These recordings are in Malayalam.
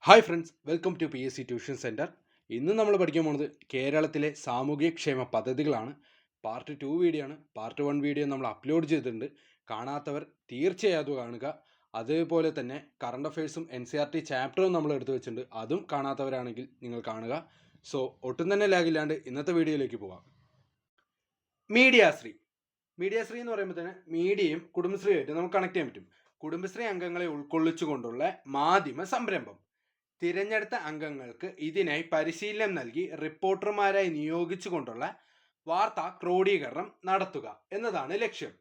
Hi friends, welcome to PSC tuition centre. ഇന്ന് നമ്മൾ പഠിക്കാൻ പോകുന്നത് കേരളത്തിലെ സാമൂഹ്യക്ഷേമ പദ്ധതികളാണ്. പാർട്ട് 2 വീഡിയോ ആണ്. പാർട്ട് 1 വീഡിയോ നമ്മൾ അപ്ലോഡ് ചെയ്തിട്ടുണ്ട്. കാണാത്തവർ തീർച്ചയായും അത് കാണുക. അതേപോലെ തന്നെ കറണ്ട് അഫയേഴ്സും NCERT ചാപ്റ്ററും നമ്മൾ എടുത്തു വെച്ചിട്ടുണ്ട്. അതും കാണാത്തവരാണെങ്കിൽ നിങ്ങൾ കാണുക. സോ ഒട്ടും തന്നെ ലാഗില്ലാണ്ട് ഇന്നത്തെ വീഡിയോയിലേക്ക് പോകാം. മീഡിയാശ്രീ എന്ന് പറയുമ്പോൾ തന്നെ മീഡിയയും കുടുംബശ്രീയായിട്ട് നമുക്ക് കണക്ട് ചെയ്യാൻ പറ്റും. കുടുംബശ്രീ അംഗങ്ങളെ ഉൾക്കൊള്ളിച്ചുകൊണ്ടുള്ള മാധ്യമ സംരംഭം. തിരഞ്ഞെടുത്ത അംഗങ്ങൾക്ക് ഇതിനായി പരിശീലനം നൽകി റിപ്പോർട്ടർമാരായി നിയോഗിച്ചുകൊണ്ടുള്ള വാർത്താ ക്രോഡീകരണം നടത്തുക എന്നതാണ് ലക്ഷ്യം.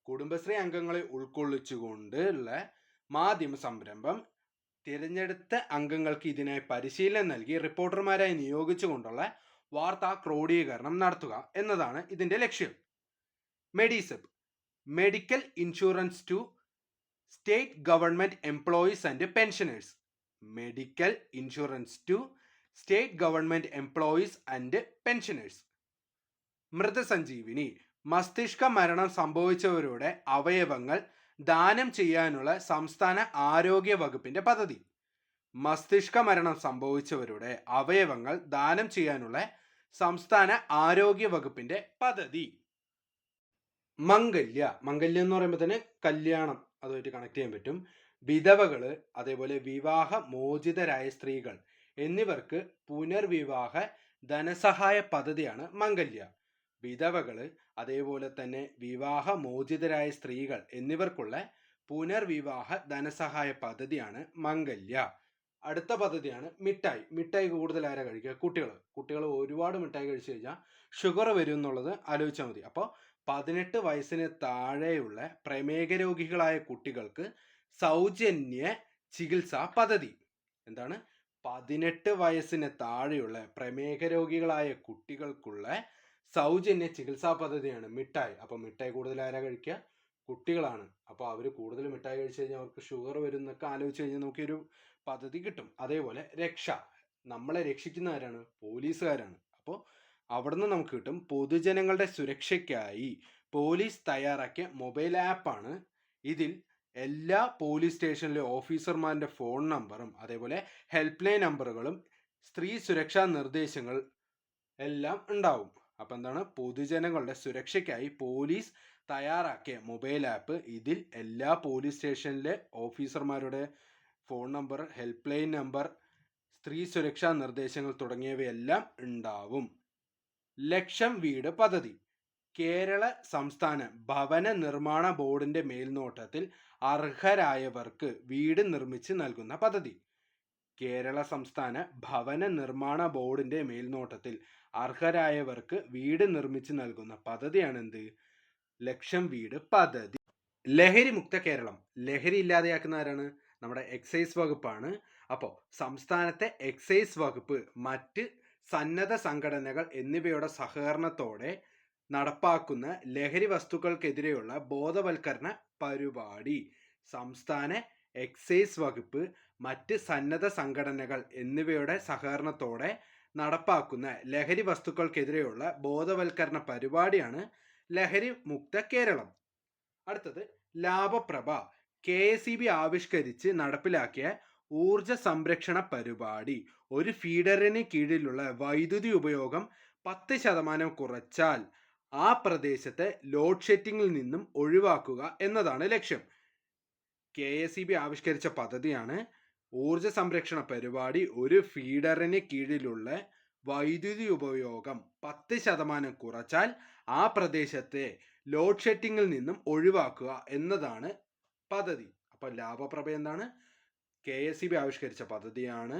കുടുംബശ്രീ അംഗങ്ങളെ ഉൾക്കൊള്ളിച്ചുകൊണ്ടുള്ള മാധ്യമ സംരംഭം. തിരഞ്ഞെടുത്ത അംഗങ്ങൾക്ക് ഇതിനായി പരിശീലനം നൽകി റിപ്പോർട്ടർമാരായി നിയോഗിച്ചുകൊണ്ടുള്ള വാർത്താ ക്രോഡീകരണം നടത്തുക എന്നതാണ് ഇതിന്റെ ലക്ഷ്യം. Medisep, medical insurance to state government employees and pensioners. Medical insurance to state government employees and pensioners. Mrithasanjeevani, മസ്തിഷ്ക മരണം സംഭവിച്ചവരുടെ അവയവങ്ങൾ ദാനം ചെയ്യാനുള്ള സംസ്ഥാന ആരോഗ്യ വകുപ്പിന്റെ പദ്ധതി. മസ്തിഷ്ക മരണം സംഭവിച്ചവരുടെ അവയവങ്ങൾ ദാനം ചെയ്യാനുള്ള സംസ്ഥാന ആരോഗ്യ വകുപ്പിന്റെ പദ്ധതി. മംഗല്യ എന്ന് പറയുമ്പോൾ തന്നെ കല്യാണം, അതുമായിട്ട് കണക്ട് ചെയ്യാൻ പറ്റും. വിധവകള്, അതേപോലെ വിവാഹ മോചിതരായ സ്ത്രീകൾ എന്നിവർക്ക് പുനർവിവാഹ ധനസഹായ പദ്ധതിയാണ് മംഗല്യ. വിധവകള്, അതേപോലെ തന്നെ വിവാഹ മോചിതരായ സ്ത്രീകൾ എന്നിവർക്കുള്ള പുനർവിവാഹ ധനസഹായ പദ്ധതിയാണ് മംഗല്യ. അടുത്ത പദ്ധതിയാണ് മിഠായി. മിഠായി കൂടുതൽ ആരാ കഴിക്കുക? കുട്ടികൾ ഒരുപാട് മിഠായി കഴിച്ചു കഴിഞ്ഞാൽ ഷുഗർ വരും എന്നുള്ളത് ആലോചിച്ചാൽ മതി. അപ്പോൾ 18 വയസ്സിന് താഴെയുള്ള പ്രമേഹ രോഗികളായ കുട്ടികൾക്ക് സൗജന്യ ചികിത്സാ പദ്ധതി. എന്താണ്? 18 വയസ്സിന് താഴെയുള്ള പ്രമേഹ രോഗികളായ കുട്ടികൾക്കുള്ള സൗജന്യ ചികിത്സാ പദ്ധതിയാണ് മിഠായി. അപ്പൊ മിഠായി കൂടുതൽ ആരാ കഴിക്കുക? കുട്ടികളാണ്. അപ്പോൾ അവർ കൂടുതൽ മിഠായി കഴിച്ചു കഴിഞ്ഞാൽ അവർക്ക് ഷുഗർ വരും എന്നൊക്കെ ആലോചിച്ച് കഴിഞ്ഞാൽ നമുക്കൊരു പദ്ധതി കിട്ടും. അതേപോലെ രക്ഷ, നമ്മളെ രക്ഷിക്കുന്ന ആരാണ്? പോലീസുകാരാണ്. അപ്പോൾ അവിടുന്ന് നമുക്ക് കിട്ടും. പൊതുജനങ്ങളുടെ സുരക്ഷയ്ക്കായി പോലീസ് തയ്യാറാക്കിയ മൊബൈൽ ആപ്പാണ്. ഇതിൽ എല്ലാ പോലീസ് സ്റ്റേഷനിലെ ഓഫീസർമാരുടെ ഫോൺ നമ്പറും അതേപോലെ ഹെൽപ്പ് ലൈൻ നമ്പറുകളും സ്ത്രീ സുരക്ഷാ നിർദ്ദേശങ്ങൾ എല്ലാം ഉണ്ടാവും. അപ്പം എന്താണ്? പൊതുജനങ്ങളുടെ സുരക്ഷയ്ക്കായി പോലീസ് തയ്യാറാക്കിയ മൊബൈൽ ആപ്പ്. ഇതിൽ എല്ലാ പോലീസ് സ്റ്റേഷനിലെ ഓഫീസർമാരുടെ phone number, help line number, സ്ത്രീ സുരക്ഷാ നിർദ്ദേശങ്ങൾ തുടങ്ങിയവയെല്ലാം ഉണ്ടാവും. ലക്ഷം വീട് പദ്ധതി. കേരള സംസ്ഥാന ഭവന നിർമ്മാണ ബോർഡിന്റെ മേൽനോട്ടത്തിൽ അർഹരായവർക്ക് വീട് നിർമ്മിച്ച് നൽകുന്ന പദ്ധതി. കേരള സംസ്ഥാന ഭവന നിർമ്മാണ ബോർഡിന്റെ മേൽനോട്ടത്തിൽ അർഹരായവർക്ക് വീട് നിർമ്മിച്ച് നൽകുന്ന പദ്ധതിയാണ് എന്ത്? ലക്ഷം വീട് പദ്ധതി. ലഹരി മുക്ത കേരളം. ലഹരി ഇല്ലാതെയാക്കുന്ന ആരാണ്? നമ്മുടെ എക്സൈസ് വകുപ്പാണ്. അപ്പോൾ സംസ്ഥാനത്തെ എക്സൈസ് വകുപ്പ് മറ്റ് സന്നദ്ധ സംഘടനകൾ എന്നിവയുടെ സഹകരണത്തോടെ നടപ്പാക്കുന്ന ലഹരി വസ്തുക്കൾക്കെതിരെയുള്ള ബോധവൽക്കരണ പരിപാടി. സംസ്ഥാന എക്സൈസ് വകുപ്പ് മറ്റ് സന്നദ്ധ സംഘടനകൾ എന്നിവയുടെ സഹകരണത്തോടെ നടപ്പാക്കുന്ന ലഹരി വസ്തുക്കൾക്കെതിരെയുള്ള ബോധവൽക്കരണ പരിപാടിയാണ് ലഹരി മുക്ത കേരളം. അടുത്തത് ലാഭപ്രഭ. KSEB ആവിഷ്കരിച്ച് നടപ്പിലാക്കിയ ഊർജ സംരക്ഷണ പരിപാടി. ഒരു ഫീഡറിന് കീഴിലുള്ള വൈദ്യുതി ഉപയോഗം 10% കുറച്ചാൽ ആ പ്രദേശത്തെ ലോഡ് ഷെഡിങ്ങിൽ നിന്നും ഒഴിവാക്കുക എന്നതാണ് ലക്ഷ്യം. KSEB ആവിഷ്കരിച്ച പദ്ധതിയാണ് ഊർജ സംരക്ഷണ പരിപാടി. ഒരു ഫീഡറിന് കീഴിലുള്ള വൈദ്യുതി ഉപയോഗം 10% കുറച്ചാൽ ആ പ്രദേശത്തെ ലോഡ് ഷെഡിങ്ങിൽ നിന്നും ഒഴിവാക്കുക എന്നതാണ് പദ്ധതി. അപ്പൊ ലാഭപ്രഭ എന്താണ്? KSEB ആവിഷ്കരിച്ച പദ്ധതിയാണ്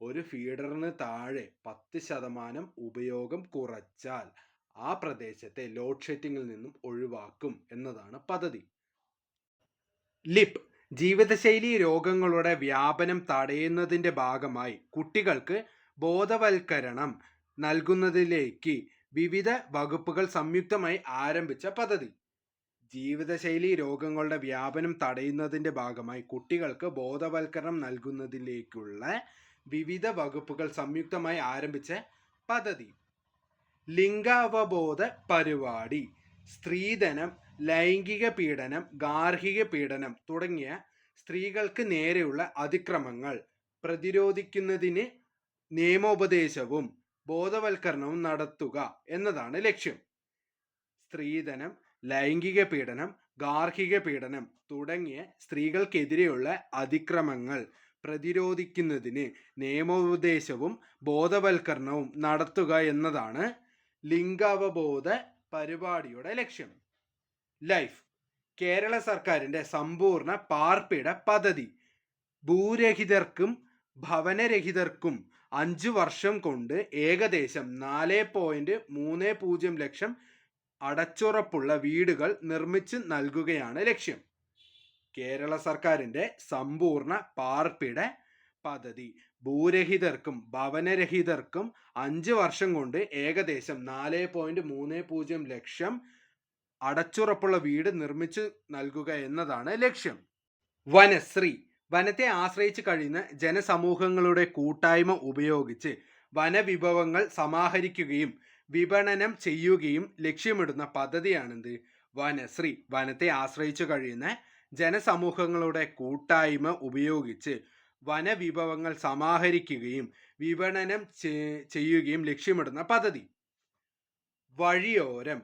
ഒരു ഫീഡറിന് താഴെ 10% ഉപയോഗം കുറച്ചാൽ ആ പ്രദേശത്തെ ലോഡ് ഷെഡിങ്ങിൽ നിന്നും ഒഴിവാക്കും എന്നതാണ് പദ്ധതി. ലിപ്, ജീവിതശൈലി രോഗങ്ങളുടെ വ്യാപനം തടയുന്നതിന്റെ ഭാഗമായി കുട്ടികൾക്ക് ബോധവൽക്കരണം നൽകുന്നതിലേക്ക് വിവിധ വകുപ്പുകൾ സംയുക്തമായി ആരംഭിച്ച പദ്ധതി. ജീവിതശൈലി രോഗങ്ങളുടെ വ്യാപനം തടയുന്നതിന്റെ ഭാഗമായി കുട്ടികൾക്ക് ബോധവൽക്കരണം നൽകുന്നതിലേക്കുള്ള വിവിധ വകുപ്പുകൾ സംയുക്തമായി ആരംഭിച്ച പദ്ധതി. ലിംഗാവബോധ പരിപാടി. സ്ത്രീധനം, ലൈംഗിക പീഡനം, ഗാർഹിക പീഡനം തുടങ്ങിയ സ്ത്രീകൾക്ക് നേരെയുള്ള അതിക്രമങ്ങൾ പ്രതിരോധിക്കുന്നതിന് നിയമോപദേശവും ബോധവൽക്കരണവും നടത്തുക എന്നതാണ് ലക്ഷ്യം. സ്ത്രീധനം, ലൈംഗിക പീഡനം, ഗാർഹിക പീഡനം തുടങ്ങിയ സ്ത്രീകൾക്കെതിരെയുള്ള അതിക്രമങ്ങൾ പ്രതിരോധിക്കുന്നതിന് നിയമോപദേശവും ബോധവൽക്കരണവും നടത്തുക എന്നതാണ് ലിംഗാവബോധ പരിപാടിയുടെ ലക്ഷ്യം. ലൈഫ് കേരള സർക്കാരിൻ്റെ സമ്പൂർണ്ണ പാർപ്പിട പദ്ധതി ഭൂരഹിതർക്കും ഭവനരഹിതർക്കും 5 വർഷം കൊണ്ട് ഏകദേശം 4.30 ലക്ഷം അടച്ചുറപ്പുള്ള വീടുകൾ നിർമ്മിച്ചു നൽകുകയാണ് ലക്ഷ്യം. കേരള സർക്കാരിൻ്റെ സമ്പൂർണ്ണ പാർപ്പിട പദ്ധതി ഭൂരഹിതർക്കും ഭവനരഹിതർക്കും 5 വർഷം കൊണ്ട് ഏകദേശം 4.30 ലക്ഷം അടച്ചുറപ്പുള്ള വീട് നിർമ്മിച്ചു നൽകുക എന്നതാണ് ലക്ഷ്യം. വനശ്രീ വനത്തെ ആശ്രയിച്ച് കഴിയുന്ന ജനസമൂഹങ്ങളുടെ കൂട്ടായ്മ ഉപയോഗിച്ച് വനവിഭവങ്ങൾ സമാഹരിക്കുകയും വിപണനം ചെയ്യുകയും ലക്ഷ്യമിടുന്ന പദ്ധതിയാണെന്ത്? വനശ്രീ. വനത്തെ ആശ്രയിച്ചു കഴിയുന്ന ജനസമൂഹങ്ങളുടെ കൂട്ടായ്മ ഉപയോഗിച്ച് വനവിഭവങ്ങൾ സമാഹരിക്കുകയും വിപണനം ചെയ്യുകയും ലക്ഷ്യമിടുന്ന പദ്ധതി. വഴിയോരം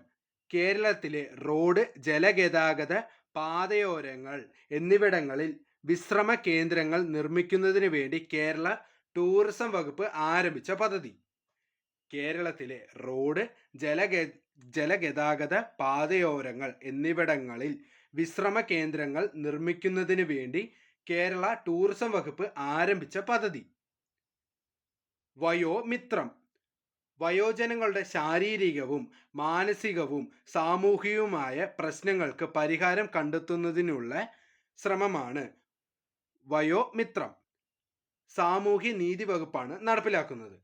കേരളത്തിലെ റോഡ്, ജലഗതാഗത പാതയോരങ്ങൾ എന്നിവിടങ്ങളിൽ വിശ്രമ കേന്ദ്രങ്ങൾ നിർമ്മിക്കുന്നതിന് വേണ്ടി കേരള ടൂറിസം വകുപ്പ് ആരംഭിച്ച പദ്ധതി. കേരളത്തിലെ റോഡ്, ജലഗതാഗത പാതയോരങ്ങൾ എന്നിവിടങ്ങളിൽ വിശ്രമ കേന്ദ്രങ്ങൾ നിർമ്മിക്കുന്നതിന് വേണ്ടി കേരള ടൂറിസം വകുപ്പ് ആരംഭിച്ച പദ്ധതി. വയോമിത്രം വയോജനങ്ങളുടെ ശാരീരികവും മാനസികവും സാമൂഹികവുമായ പ്രശ്നങ്ങൾക്ക് പരിഹാരം കണ്ടെത്തുന്നതിനുള്ള ശ്രമമാണ് വയോമിത്രം. സാമൂഹ്യ നീതി വകുപ്പാണ് നടപ്പിലാക്കുന്നത്.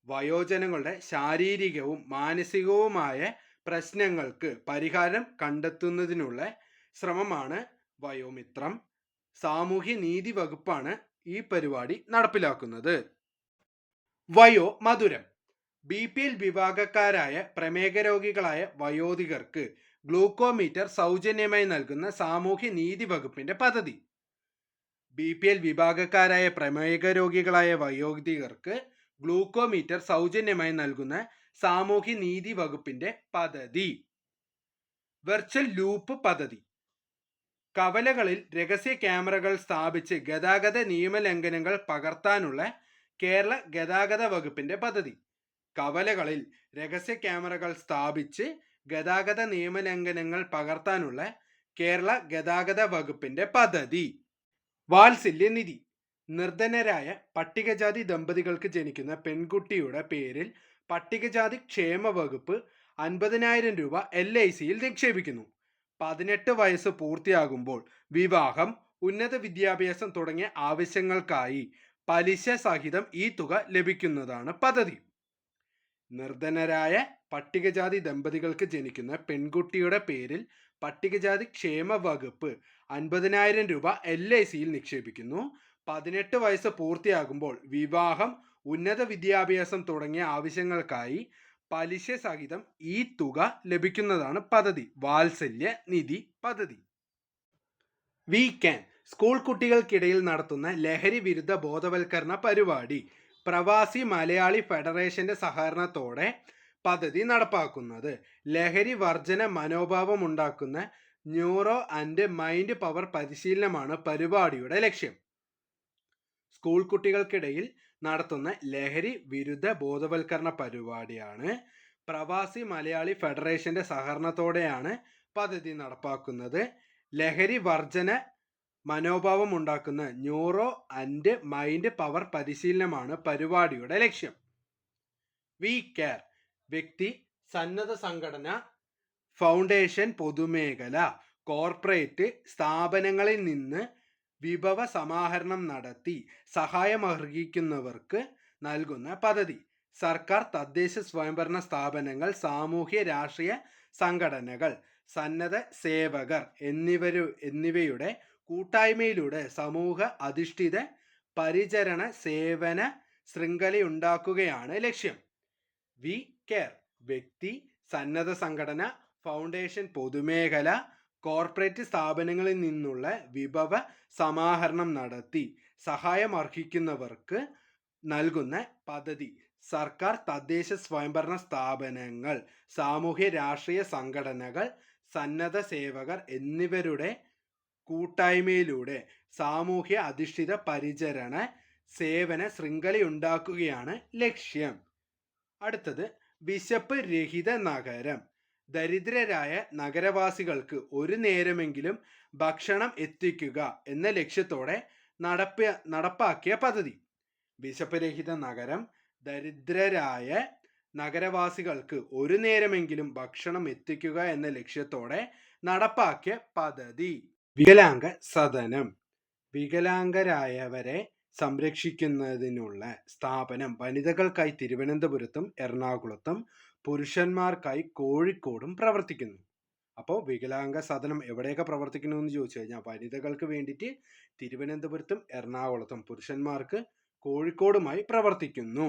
വയോജനങ്ങളുടെ ശാരീരികവും മാനസികവുമായ പ്രശ്നങ്ങൾക്ക് പരിഹാരം കണ്ടെത്തുന്നതിനുള്ള ശ്രമമാണ് വയോമിത്രം. സാമൂഹ്യ നീതി വകുപ്പാണ് ഈ പരിപാടി നടപ്പിലാക്കുന്നത്. വയോമധുരം BPL വിഭാഗക്കാരായ പ്രമേഹ രോഗികളായ വയോധികർക്ക് ഗ്ലൂക്കോമീറ്റർ സൗജന്യമായി നൽകുന്ന സാമൂഹ്യ നീതി വകുപ്പിന്റെ പദ്ധതി. BPL വിഭാഗക്കാരായ പ്രമേഹ രോഗികളായ വയോധികർക്ക് ഗ്ലൂക്കോമീറ്റർ സൗജന്യമായി നൽകുന്ന സാമൂഹ്യ നീതി വകുപ്പിന്റെ പദ്ധതി. വെർച്വൽ ലൂപ്പ് പദ്ധതി കവലകളിൽ രഹസ്യ ക്യാമറകൾ സ്ഥാപിച്ച് ഗതാഗത നിയമലംഘനങ്ങൾ പകർത്താനുള്ള കേരള ഗതാഗത വകുപ്പിന്റെ പദ്ധതി. കവലകളിൽ രഹസ്യ ക്യാമറകൾ സ്ഥാപിച്ച് ഗതാഗത നിയമലംഘനങ്ങൾ പകർത്താനുള്ള കേരള ഗതാഗത വകുപ്പിന്റെ പദ്ധതി. വാത്സല്യ നിധി നിർധനരായ പട്ടികജാതി ദമ്പതികൾക്ക് ജനിക്കുന്ന പെൺകുട്ടിയുടെ പേരിൽ പട്ടികജാതി ക്ഷേമ വകുപ്പ് 50,000 രൂപ LICയിൽ നിക്ഷേപിക്കുന്നു. 18 വയസ്സ് പൂർത്തിയാകുമ്പോൾ വിവാഹം, ഉന്നത വിദ്യാഭ്യാസം തുടങ്ങിയ ആവശ്യങ്ങൾക്കായി പലിശ സഹിതം ഈ തുക ലഭിക്കുന്നതാണ് പദ്ധതി. നിർധനരായ പട്ടികജാതി ദമ്പതികൾക്ക് ജനിക്കുന്ന പെൺകുട്ടിയുടെ പേരിൽ പട്ടികജാതി ക്ഷേമ വകുപ്പ് 50,000 രൂപ LICയിൽ നിക്ഷേപിക്കുന്നു. 18 വയസ്സ് പൂർത്തിയാകുമ്പോൾ വിവാഹം, ഉന്നത വിദ്യാഭ്യാസം തുടങ്ങിയ ആവശ്യങ്ങൾക്കായി പലിശ സഹിതം ഈ തുക ലഭിക്കുന്നതാണ് പദ്ധതി. വാത്സല്യ നിധി പദ്ധതി. വി ക്യാൻ സ്കൂൾ കുട്ടികൾക്കിടയിൽ നടത്തുന്ന ലഹരി വിരുദ്ധ ബോധവൽക്കരണ പരിപാടി പ്രവാസി മലയാളി ഫെഡറേഷന്റെ സഹകരണത്തോടെ പദ്ധതി നടപ്പാക്കുന്നത്. ലഹരി വർജന മനോഭാവം ഉണ്ടാക്കുന്ന ന്യൂറോ ആൻഡ് മൈൻഡ് പവർ പരിശീലനമാണ് പരിപാടിയുടെ ലക്ഷ്യം. സ്കൂൾ കുട്ടികൾക്കിടയിൽ നടത്തുന്ന ലഹരി വിരുദ്ധ ബോധവൽക്കരണ പരിപാടിയാണ്. പ്രവാസി മലയാളി ഫെഡറേഷന്റെ സഹകരണത്തോടെയാണ് പദ്ധതി നടപ്പാക്കുന്നത്. ലഹരി വർജന മനോഭാവം ഉണ്ടാക്കുന്ന ന്യൂറോ ആൻഡ് മൈൻഡ് പവർ പരിശീലനമാണ് പരിപാടിയുടെ ലക്ഷ്യം. വി കെയർ വ്യക്തി, സന്നദ്ധ സംഘടന, ഫൗണ്ടേഷൻ, പൊതുമേഖല, കോർപ്പറേറ്റ് സ്ഥാപനങ്ങളിൽ നിന്ന് വിഭവ സമാഹരണം നടത്തി സഹായമർഹിക്കുന്നവർക്ക് നൽകുന്ന പദ്ധതി. സർക്കാർ, തദ്ദേശ സ്വയംഭരണ സ്ഥാപനങ്ങൾ, സാമൂഹ്യ രാഷ്ട്രീയ സംഘടനകൾ, സന്നദ്ധ സേവകർ എന്നിവയുടെ കൂട്ടായ്മയിലൂടെ സമൂഹ അധിഷ്ഠിത പരിചരണ സേവന ശൃംഖലയുണ്ടാക്കുകയാണ് ലക്ഷ്യം. വി കെയർ വ്യക്തി, സന്നദ്ധ സംഘടന, ഫൗണ്ടേഷൻ, പൊതുമേഖല, കോർപ്പറേറ്റ് സ്ഥാപനങ്ങളിൽ നിന്നുള്ള വിഭവ സമാഹരണം നടത്തി സഹായം അർഹിക്കുന്നവർക്ക് നൽകുന്ന പദ്ധതി. സർക്കാർ, തദ്ദേശ സ്വയംഭരണ സ്ഥാപനങ്ങൾ, സാമൂഹ്യ രാഷ്ട്രീയ സംഘടനകൾ, സന്നദ്ധ സേവകർ എന്നിവരുടെ കൂട്ടായ്മയിലൂടെ സാമൂഹ്യ അധിഷ്ഠിത പരിചരണ സേവന ശൃംഖലയുണ്ടാക്കുകയാണ് ലക്ഷ്യം. അടുത്തത് വിശപ്പ് രഹിത നഗരം. ദരിദ്രരായ നഗരവാസികൾക്ക് ഒരു നേരമെങ്കിലും ഭക്ഷണം എത്തിക്കുക എന്ന ലക്ഷ്യത്തോടെ നടപ്പാക്കിയ പദ്ധതി. വിശപ്പ് രഹിത നഗരം ദരിദ്രരായ നഗരവാസികൾക്ക് ഒരു നേരമെങ്കിലും ഭക്ഷണം എത്തിക്കുക എന്ന ലക്ഷ്യത്തോടെ നടപ്പാക്കിയ പദ്ധതി. വികലാംഗ സദനം. വികലാംഗരായവരെ സംരക്ഷിക്കുന്നതിനുള്ള സ്ഥാപനം വനിതകൾക്കായി തിരുവനന്തപുരത്തും എറണാകുളത്തും പുരുഷന്മാർക്കായി കോഴിക്കോടും പ്രവർത്തിക്കുന്നു. അപ്പോൾ വികലാംഗ സദനം എവിടെയൊക്കെ പ്രവർത്തിക്കണമെന്ന് ചോദിച്ചു കഴിഞ്ഞാൽ വനിതകൾക്ക് വേണ്ടിയിട്ട് തിരുവനന്തപുരത്തും എറണാകുളത്തും, പുരുഷന്മാർക്ക് കോഴിക്കോടുമായി പ്രവർത്തിക്കുന്നു.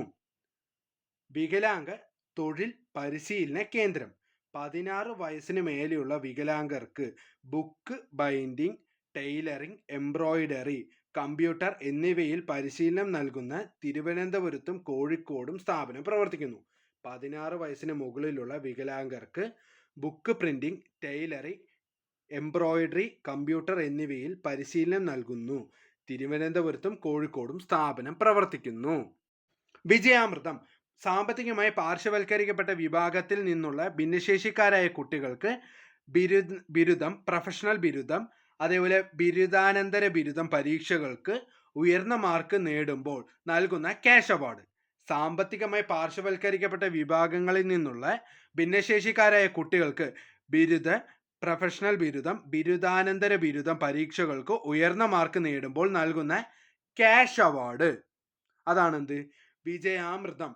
വികലാംഗ തൊഴിൽ പരിശീലന കേന്ദ്രം. 16 വയസ്സിന് മേലെയുള്ള വികലാംഗർക്ക് book binding, tailoring, embroidery, computer എന്നിവയിൽ പരിശീലനം നൽകുന്ന തിരുവനന്തപുരത്തും കോഴിക്കോടും സ്ഥാപനം പ്രവർത്തിക്കുന്നു. 16 വയസ്സിന് മുകളിലുള്ള വികലാംഗർക്ക് book printing, tailoring, embroidery, computer എന്നിവയിൽ പരിശീലനം നൽകുന്നു. തിരുവനന്തപുരത്തും കോഴിക്കോടും സ്ഥാപനം പ്രവർത്തിക്കുന്നു. വിജയാമൃതം. സാമ്പത്തികമായി പാർശ്വവൽക്കരിക്കപ്പെട്ട വിഭാഗത്തിൽ നിന്നുള്ള ഭിന്നശേഷിക്കാരായ കുട്ടികൾക്ക് ബിരുദം, പ്രൊഫഷണൽ ബിരുദം, അതേപോലെ ബിരുദാനന്തര ബിരുദം പരീക്ഷകൾക്ക് ഉയർന്ന മാർക്ക് നേടുമ്പോൾ നൽകുന്ന ക്യാഷ് അവാർഡ്. സാമ്പത്തികമായി പാർശ്വവൽക്കരിക്കപ്പെട്ട വിഭാഗങ്ങളിൽ നിന്നുള്ള ഭിന്നശേഷിക്കാരായ കുട്ടികൾക്ക് ബിരുദ, പ്രൊഫഷണൽ ബിരുദം, ബിരുദാനന്തര ബിരുദം പരീക്ഷകൾക്ക് ഉയർന്ന മാർക്ക് നേടുമ്പോൾ നൽകുന്ന ക്യാഷ് അവാർഡ്. അതാണെന്ത്? വിജയാമൃതം.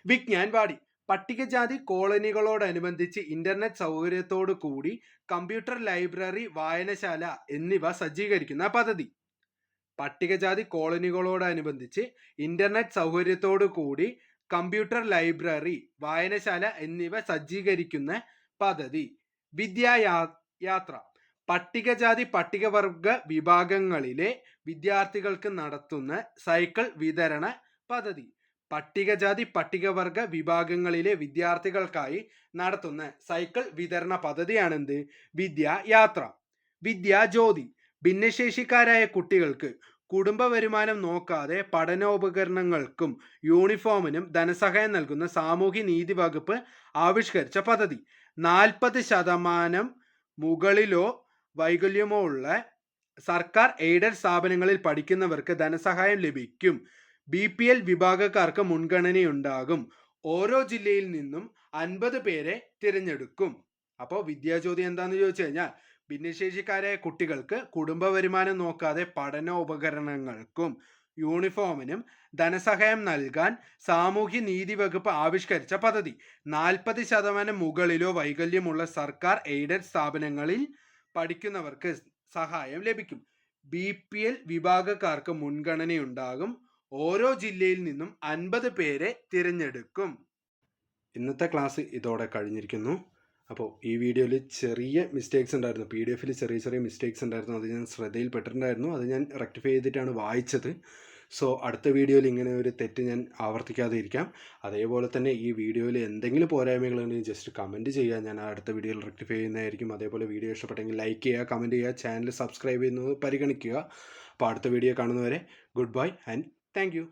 വിജ്ഞാൻ വാടി. പട്ടികജാതി കോളനികളോടനുബന്ധിച്ച് ഇന്റർനെറ്റ് സൗകര്യത്തോടു കൂടി കമ്പ്യൂട്ടർ ലൈബ്രറി, വായനശാല എന്നിവ സജ്ജീകരിക്കുന്ന പദ്ധതി. പട്ടികജാതി കോളനികളോടനുബന്ധിച്ച് ഇന്റർനെറ്റ് സൗകര്യത്തോടു കൂടി കമ്പ്യൂട്ടർ ലൈബ്രറി, വായനശാല എന്നിവ സജ്ജീകരിക്കുന്ന പദ്ധതി. വിദ്യായാത്ര. പട്ടികജാതി പട്ടികവർഗ വിഭാഗങ്ങളിലെ വിദ്യാർത്ഥികൾക്ക് നടത്തുന്ന സൈക്കിൾ വിതരണ പദ്ധതി. പട്ടികജാതി പട്ടികവർഗ വിഭാഗങ്ങളിലെ വിദ്യാർത്ഥികൾക്കായി നടത്തുന്ന സൈക്കിൾ വിതരണ പദ്ധതിയാണെന്ത്? വിദ്യായാത്ര. വിദ്യാജ്യോതി. ഭിന്നശേഷിക്കാരായ കുട്ടികൾക്ക് കുടുംബ വരുമാനം നോക്കാതെ പഠനോപകരണങ്ങൾക്കും യൂണിഫോമിനും ധനസഹായം നൽകുന്ന സാമൂഹ്യ നീതി വകുപ്പ് ആവിഷ്കരിച്ച പദ്ധതി. 40% മുകളിലോ വൈകല്യമോ ഉള്ള സർക്കാർ എയ്ഡഡ് സ്ഥാപനങ്ങളിൽ പഠിക്കുന്നവർക്ക് ധനസഹായം ലഭിക്കും. BPL വിഭാഗക്കാർക്ക് മുൻഗണനയുണ്ടാകും. ഓരോ ജില്ലയിൽ നിന്നും 50 പേരെ തിരഞ്ഞെടുക്കും. അപ്പോൾ വിദ്യാജ്യോതി എന്താണെന്ന് ചോദിച്ചു കഴിഞ്ഞാൽ ഭിന്നശേഷിക്കാരായ കുട്ടികൾക്ക് കുടുംബ വരുമാനം നോക്കാതെ പഠനോപകരണങ്ങൾക്കും യൂണിഫോമിനും ധനസഹായം നൽകാൻ സാമൂഹ്യ നീതി വകുപ്പ് ആവിഷ്കരിച്ച പദ്ധതി. 40% മുകളിലോ വൈകല്യമുള്ള സർക്കാർ എയ്ഡഡ് സ്ഥാപനങ്ങളിൽ പഠിക്കുന്നവർക്ക് സഹായം ലഭിക്കും. BPL വിഭാഗക്കാർക്ക് മുൻഗണനയുണ്ടാകും. ഓരോ ജില്ലയിൽ നിന്നും 50 പേരെ തിരഞ്ഞെടുക്കും. ഇന്നത്തെ ക്ലാസ് ഇതോടെ കഴിഞ്ഞിരിക്കുന്നു. അപ്പോൾ ഈ വീഡിയോയിൽ ചെറിയ മിസ്റ്റേക്സ് ഉണ്ടായിരുന്നു, PDF ചെറിയ മിസ്റ്റേക്സ് ഉണ്ടായിരുന്നു. അത് ഞാൻ ശ്രദ്ധയിൽപ്പെട്ടിട്ടുണ്ടായിരുന്നു. അത് ഞാൻ റെക്ടിഫൈ ചെയ്തിട്ടാണ് വായിച്ചത്. സോ അടുത്ത വീഡിയോയിൽ ഇങ്ങനെ ഒരു തെറ്റ് ഞാൻ ആവർത്തിക്കാതെ ഇരിക്കാം. അതേപോലെ തന്നെ ഈ വീഡിയോയിൽ എന്തെങ്കിലും പോരായ്മകളുണ്ടെങ്കിൽ ജസ്റ്റ് കമൻറ്റ് ചെയ്യുക, ഞാൻ അടുത്ത വീഡിയോയിൽ റെക്ടിഫൈ ചെയ്യുന്നതായിരിക്കും. അതേപോലെ വീഡിയോ ഇഷ്ടപ്പെട്ടെങ്കിൽ ലൈക്ക് ചെയ്യുക, കമൻറ്റ് ചെയ്യുക, ചാനൽ സബ്സ്ക്രൈബ് ചെയ്യുന്നത് പരിഗണിക്കുക. അപ്പോൾ അടുത്ത വീഡിയോ കാണുന്നവരെ good bye and thank you.